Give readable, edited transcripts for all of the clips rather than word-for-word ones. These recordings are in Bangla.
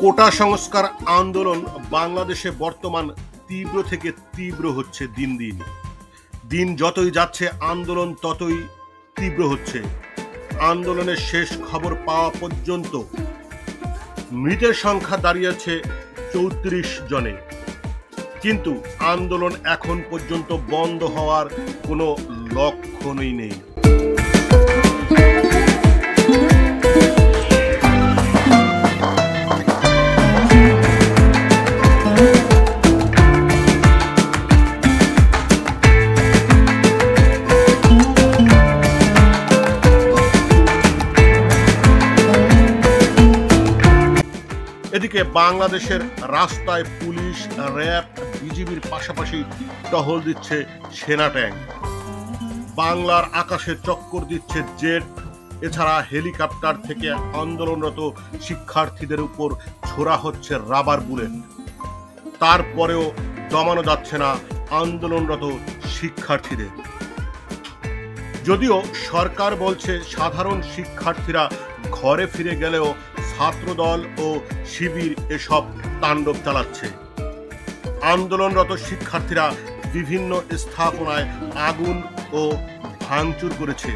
কোটা সংস্কার আন্দোলন বাংলাদেশে বর্তমান তীব্র থেকে তীব্র হচ্ছে। দিন দিন দিন যতই যাচ্ছে আন্দোলন ততই তীব্র হচ্ছে। আন্দোলনের শেষ খবর পাওয়া পর্যন্ত মৃতের সংখ্যা দাঁড়িয়েছে ৩৪ জনে, কিন্তু আন্দোলন এখন পর্যন্ত বন্ধ হওয়ার কোনো লক্ষণই নেই। এদিকে বাংলাদেশের রাস্তায় পুলিশ, র্যাব, বিজিবির পাশাপাশি টহল দিচ্ছে সেনা ট্যাঙ্ক। বাংলার আকাশে চক্কর দিচ্ছে জেট। এছাড়া হেলিকপ্টার থেকে আন্দোলনরত শিক্ষার্থীদের উপর ছোড়া হচ্ছে রাবার বুলেট। তারপরেও দমানো যাচ্ছে না আন্দোলনরত শিক্ষার্থীদের। যদিও সরকার বলছে সাধারণ শিক্ষার্থীরা ঘরে ফিরে গেলেও ছাত্রদল ও শিবির এসব তাণ্ডব চালাচ্ছে। আন্দোলনরত শিক্ষার্থীরা বিভিন্ন স্থাপনায় আগুন ও ভাঙচুর করেছে।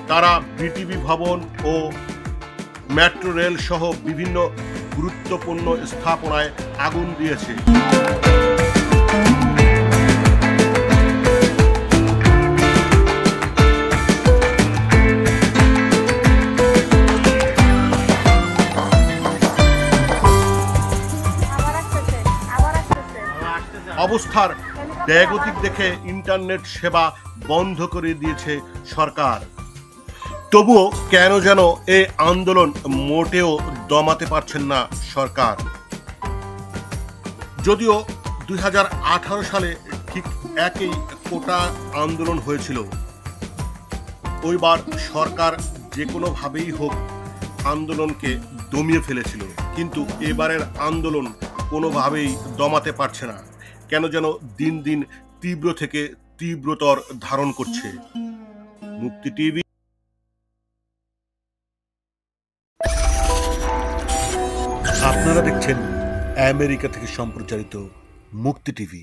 তারা বিটিভি ভবন ও মেট্রো রেল সহ বিভিন্ন গুরুত্বপূর্ণ স্থাপনায় আগুন দিয়েছে। অবস্থার ব্যাগতিক দেখে ইন্টারনেট সেবা বন্ধ করে দিয়েছে সরকার। তবুও কেন যেন এই আন্দোলন মোটেও দমাতে পারছেন না সরকার। যদিও ২০১৮ সালে ঠিক একই কোটা আন্দোলন হয়েছিল। ওইবার সরকার যে কোনোভাবেই হোক আন্দোলনকে দমিয়ে ফেলেছিল, কিন্তু এবারের আন্দোলন কোনোভাবেই দমাতে পারছে না। কেন যেন দিন দিন তীব্র থেকে তীব্রতর ধারণ করছে। মুক্তি টিভি। আপনারা দেখছেন আমেরিকা থেকে সম্প্রচারিত মুক্তি টিভি।